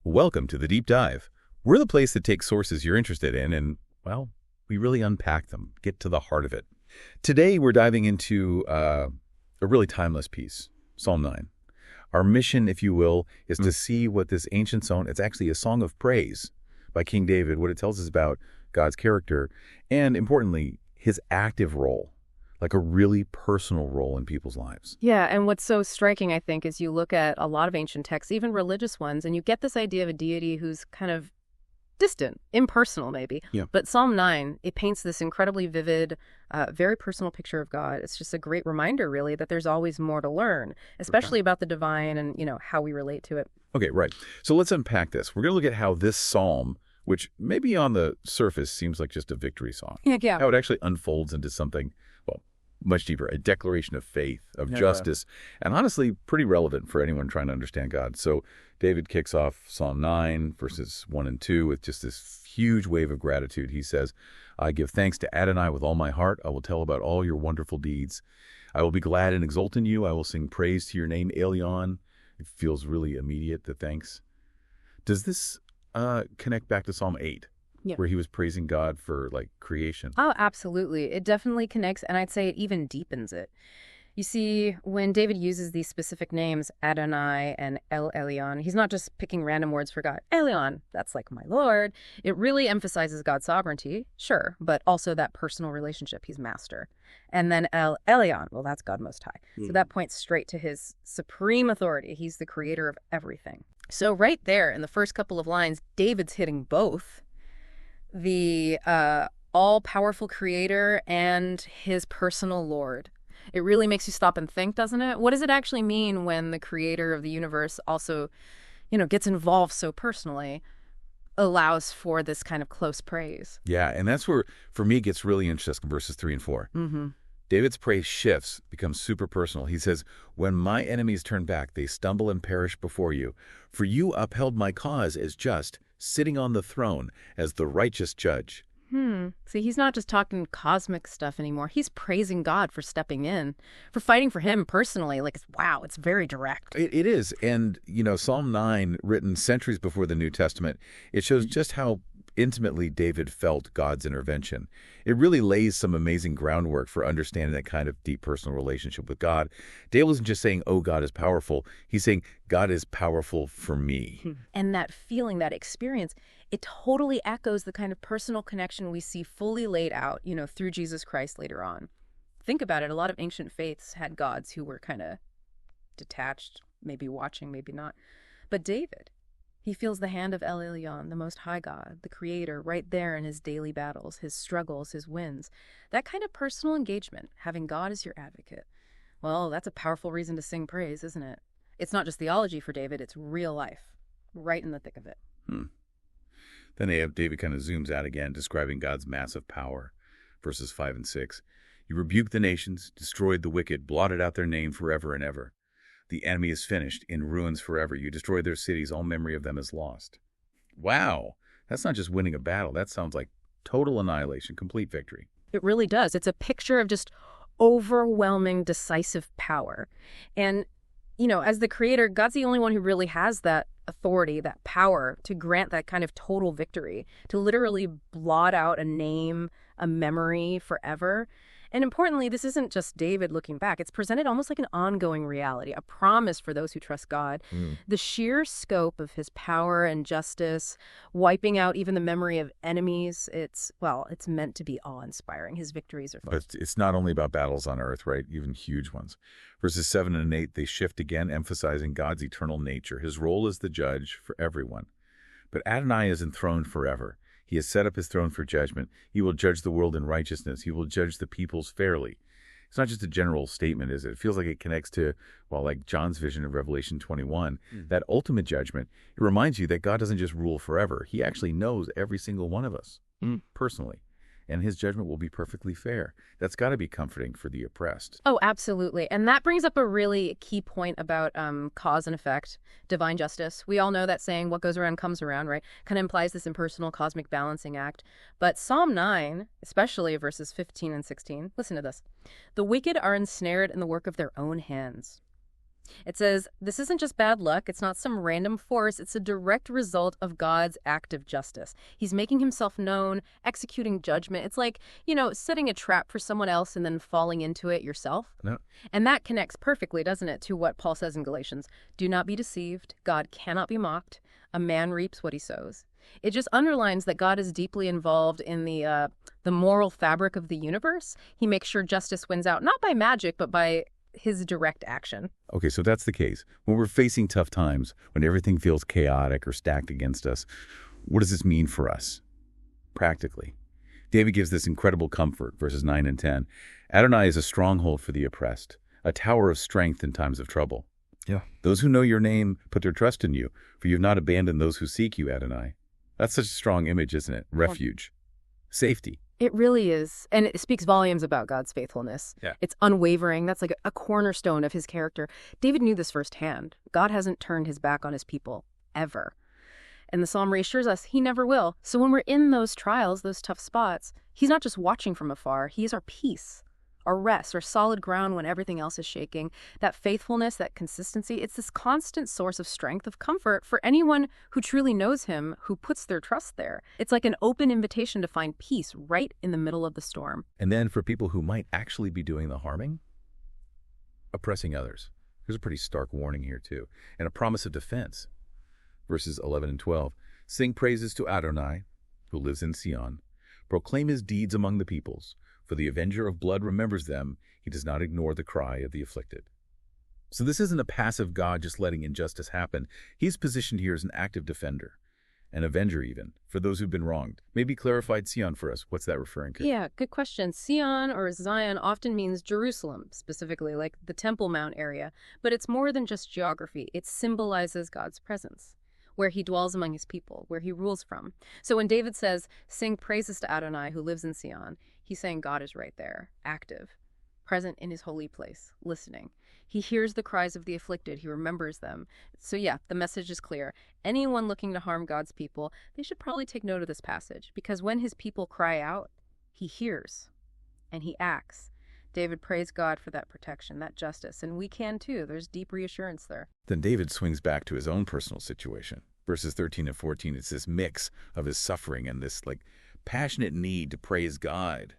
Welcome to the Deep Dive. We're the place that takes sources you're interested in and, well, we really unpack them, get to the heart of it. Today, we're diving into a really timeless piece, Psalm 9. Our mission, if you will, is to see what this ancient song, it's actually a song of praise by King David, what it tells us about God's character, and importantly, his active role, like a really personal role in people's lives. Yeah, and what's so striking, I think, is you look at a lot of ancient texts, even religious ones, and you get this idea of a deity who's kind of distant, impersonal maybe. Yeah. But Psalm 9, it paints this incredibly vivid, very personal picture of God. It's just a great reminder, really, that there's always more to learn, especially about the divine and, how we relate to it. Okay, right. So let's unpack this. We're going to look at how this psalm, which maybe on the surface seems like just a victory song, Yeah. how it actually unfolds into something, well, much deeper, a declaration of faith, of justice, and honestly, pretty relevant for anyone trying to understand God. So David kicks off Psalm 9, verses 1 and 2, with just this huge wave of gratitude. He says, I give thanks to Adonai with all my heart. I will tell about all your wonderful deeds. I will be glad and exult in you. I will sing praise to your name, Elyon. It feels really immediate, the thanks. Does this connect back to Psalm 8? Yeah. Where he was praising God for, creation? Oh, absolutely. It definitely connects, and I'd say it even deepens it. You see, when David uses these specific names, Adonai and El Elyon, he's not just picking random words for God. Elyon, that's like my Lord. It really emphasizes God's sovereignty, sure, but also that personal relationship. He's master. And then El Elyon, well, that's God Most High. So that points straight to his supreme authority. He's the creator of everything. So right there in the first couple of lines, David's hitting both the all-powerful creator and his personal Lord. It really makes you stop and think, doesn't it? What does it actually mean when the creator of the universe also, gets involved so personally, allows for this kind of close praise? Yeah, and that's where, for me, it gets really interesting, verses 3 and 4. Mm-hmm. David's praise shifts, becomes super personal. He says, when my enemies turn back, they stumble and perish before you. For you upheld my cause as just, sitting on the throne as the righteous judge. See, he's not just talking cosmic stuff anymore. He's praising God for stepping in, for fighting for him personally. Wow, it's very direct. It is. And, Psalm 9, written centuries before the New Testament, it shows just how intimately David felt God's intervention. It really lays some amazing groundwork for understanding that kind of deep personal relationship with God. David wasn't just saying, oh, God is powerful. He's saying, God is powerful for me. And that feeling, that experience, it totally echoes the kind of personal connection we see fully laid out, through Jesus Christ later on. Think about it. A lot of ancient faiths had gods who were kind of detached, maybe watching, maybe not. But David, he feels the hand of El Elyon, the Most High God, the Creator, right there in his daily battles, his struggles, his wins. That kind of personal engagement, having God as your advocate, well, that's a powerful reason to sing praise, isn't it? It's not just theology for David, it's real life, right in the thick of it. Then David kind of zooms out again, describing God's massive power. Verses 5 and 6. You rebuked the nations, destroyed the wicked, blotted out their name forever and ever. The enemy is finished, in ruins forever. You destroyed their cities, all memory of them is lost. Wow, that's not just winning a battle. That sounds like total annihilation, complete victory. It really does. It's a picture of just overwhelming, decisive power. And, as the creator, God's the only one who really has that authority, that power to grant that kind of total victory, to literally blot out a name, a memory forever. And importantly, this isn't just David looking back. It's presented almost like an ongoing reality, a promise for those who trust God. The sheer scope of his power and justice, wiping out even the memory of enemies, it's meant to be awe-inspiring. His victories are full. But it's not only about battles on earth, right? Even huge ones. Verses 7 and 8, they shift again, emphasizing God's eternal nature. His role as the judge for everyone. But Adonai is enthroned forever. He has set up his throne for judgment. He will judge the world in righteousness. He will judge the peoples fairly. It's not just a general statement, is it? It feels like it connects to, like John's vision of Revelation 21, that ultimate judgment. It reminds you that God doesn't just rule forever. He actually knows every single one of us personally. And his judgment will be perfectly fair. That's got to be comforting for the oppressed. Oh, absolutely. And that brings up a really key point about cause and effect, divine justice. We all know that saying, what goes around comes around, right? Kind of implies this impersonal cosmic balancing act. But Psalm 9, especially verses 15 and 16, listen to this. The wicked are ensnared in the work of their own hands. It says, this isn't just bad luck, it's not some random force, it's a direct result of God's act of justice. He's making himself known, executing judgment. It's like, setting a trap for someone else and then falling into it yourself. No. And that connects perfectly, doesn't it, to what Paul says in Galatians. Do not be deceived. God cannot be mocked. A man reaps what he sows. It just underlines that God is deeply involved in the moral fabric of the universe. He makes sure justice wins out, not by magic, but by his direct action. Okay, so that's the case. When we're facing tough times, when everything feels chaotic or stacked against us, what does this mean for us? Practically, David gives this incredible comfort, verses 9 and 10. Adonai is a stronghold for the oppressed, a tower of strength in times of trouble. Yeah. Those who know your name put their trust in you, for you have not abandoned those who seek you, Adonai. That's such a strong image, isn't it? Refuge. Safety. It really is. And it speaks volumes about God's faithfulness. Yeah. It's unwavering. That's like a cornerstone of his character. David knew this firsthand. God hasn't turned his back on his people, ever. And the psalm reassures us he never will. So when we're in those trials, those tough spots, he's not just watching from afar. He is our peace, our rest, our solid ground when everything else is shaking. That faithfulness, that consistency, it's this constant source of strength, of comfort for anyone who truly knows him, who puts their trust there. It's like an open invitation to find peace right in the middle of the storm. And then for people who might actually be doing the harming, oppressing others. There's a pretty stark warning here too, and a promise of defense. Verses 11 and 12. Sing praises to Adonai, who lives in Sion. Proclaim his deeds among the peoples. For the avenger of blood remembers them. He does not ignore the cry of the afflicted. So this isn't a passive God just letting injustice happen. He's positioned here as an active defender, an avenger even, for those who've been wronged. Maybe clarified Sion for us. What's that referring to? Yeah, good question. Sion or Zion often means Jerusalem, specifically like the Temple Mount area. But it's more than just geography. It symbolizes God's presence, where he dwells among his people, where he rules from. So when David says, sing praises to Adonai who lives in Sion, he's saying God is right there, active, present in his holy place, listening. He hears the cries of the afflicted. He remembers them. So yeah, the message is clear. Anyone looking to harm God's people, they should probably take note of this passage, because when his people cry out, he hears and he acts. David praised God for that protection, that justice, and we can too. There's deep reassurance there. Then David swings back to his own personal situation. Verses 13 and 14, it's this mix of his suffering and this passionate need to praise God.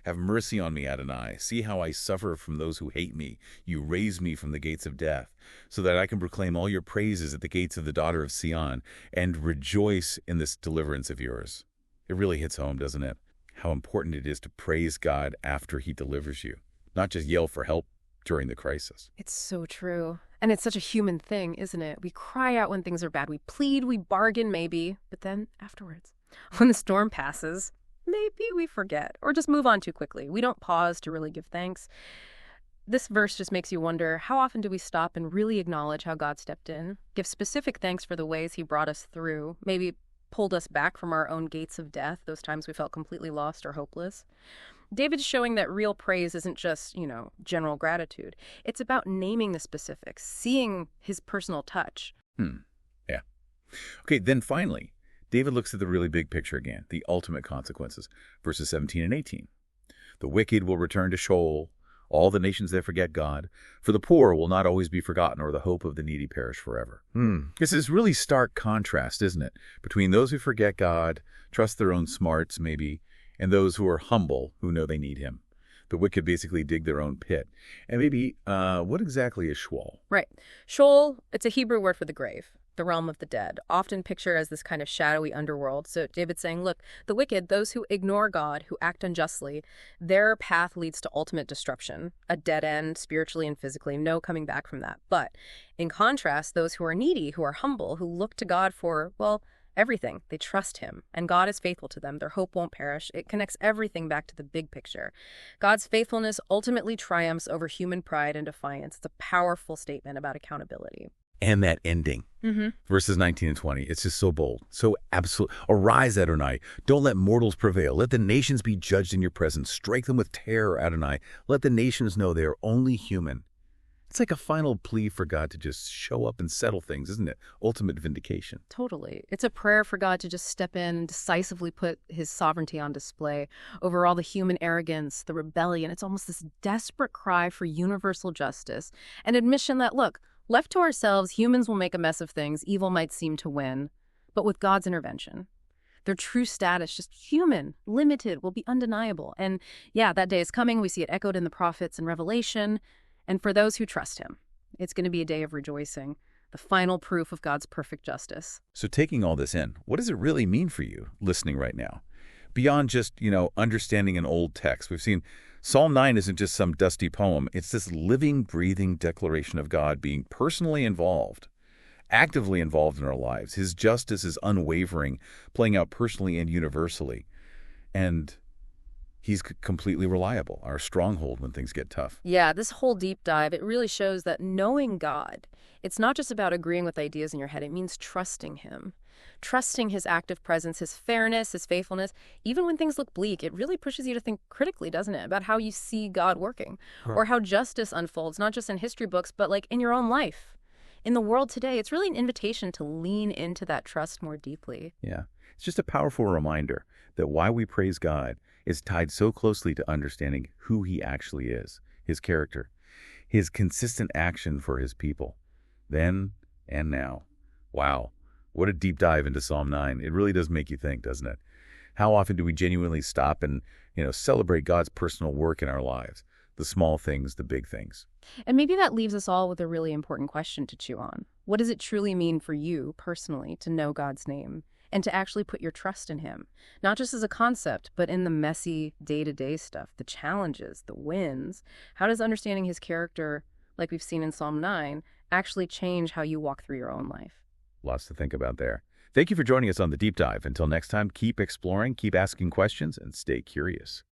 Have mercy on me, Adonai. See how I suffer from those who hate me. You raise me from the gates of death, so that I can proclaim all your praises at the gates of the daughter of Sion and rejoice in this deliverance of yours. It really hits home, doesn't it? How important it is to praise God after he delivers you, not just yell for help during the crisis. It's so true. And it's such a human thing, isn't it? We cry out when things are bad. We plead, we bargain maybe, but then afterwards, when the storm passes, maybe we forget or just move on too quickly. We don't pause to really give thanks. This verse just makes you wonder, how often do we stop and really acknowledge how God stepped in, give specific thanks for the ways he brought us through, maybe pulled us back from our own gates of death, those times we felt completely lost or hopeless? David's showing that real praise isn't just, general gratitude. It's about naming the specifics, seeing his personal touch. Yeah. Okay, then finally, David looks at the really big picture again, the ultimate consequences, verses 17 and 18. The wicked will return to Sheol, all the nations that forget God, for the poor will not always be forgotten, or the hope of the needy perish forever. This is really stark contrast, isn't it, between those who forget God, trust their own smarts maybe, and those who are humble, who know they need him. The wicked basically dig their own pit. And maybe, what exactly is Sheol? Right. Sheol, it's a Hebrew word for the grave, the realm of the dead, often pictured as this kind of shadowy underworld. So David's saying, look, the wicked, those who ignore God, who act unjustly, their path leads to ultimate destruction, a dead end spiritually and physically, no coming back from that. But in contrast, those who are needy, who are humble, who look to God for, everything. They trust him, and God is faithful to them. Their hope won't perish. It connects everything back to the big picture. God's faithfulness ultimately triumphs over human pride and defiance. It's a powerful statement about accountability. And that ending, verses 19 and 20, it's just so bold, so absolute. Arise, Adonai. Don't let mortals prevail. Let the nations be judged in your presence. Strike them with terror, Adonai. Let the nations know they are only human. It's like a final plea for God to just show up and settle things, isn't it? Ultimate vindication. Totally. It's a prayer for God to just step in and decisively put his sovereignty on display over all the human arrogance, the rebellion. It's almost this desperate cry for universal justice, an admission that, look, Left to ourselves, humans will make a mess of things, evil might seem to win. But with God's intervention, their true status, just human, limited, will be undeniable. And yeah, that day is coming. We see it echoed in the prophets and Revelation. And for those who trust him, it's going to be a day of rejoicing, the final proof of God's perfect justice. So taking all this in, what does it really mean for you listening right now? Beyond just, understanding an old text, we've seen Psalm 9 isn't just some dusty poem. It's this living, breathing declaration of God being personally involved, actively involved in our lives. His justice is unwavering, playing out personally and universally. And he's completely reliable, our stronghold when things get tough. Yeah, this whole deep dive, it really shows that knowing God, it's not just about agreeing with ideas in your head. It means trusting him. Trusting his active presence, his fairness, his faithfulness. Even when things look bleak, it really pushes you to think critically, doesn't it, about how you see God working, or how justice unfolds, not just in history books, but like in your own life. In the world today, it's really an invitation to lean into that trust more deeply. Yeah, it's just a powerful reminder that why we praise God is tied so closely to understanding who he actually is, his character, his consistent action for his people, then and now. Wow, what a deep dive into Psalm 9. It really does make you think, doesn't it? How often do we genuinely stop and, celebrate God's personal work in our lives? The small things, the big things. And maybe that leaves us all with a really important question to chew on. What does it truly mean for you personally to know God's name and to actually put your trust in him? Not just as a concept, but in the messy day-to-day stuff, the challenges, the wins. How does understanding his character, like we've seen in Psalm 9, actually change how you walk through your own life? Lots to think about there. Thank you for joining us on The Deep Dive. Until next time, keep exploring, keep asking questions, and stay curious.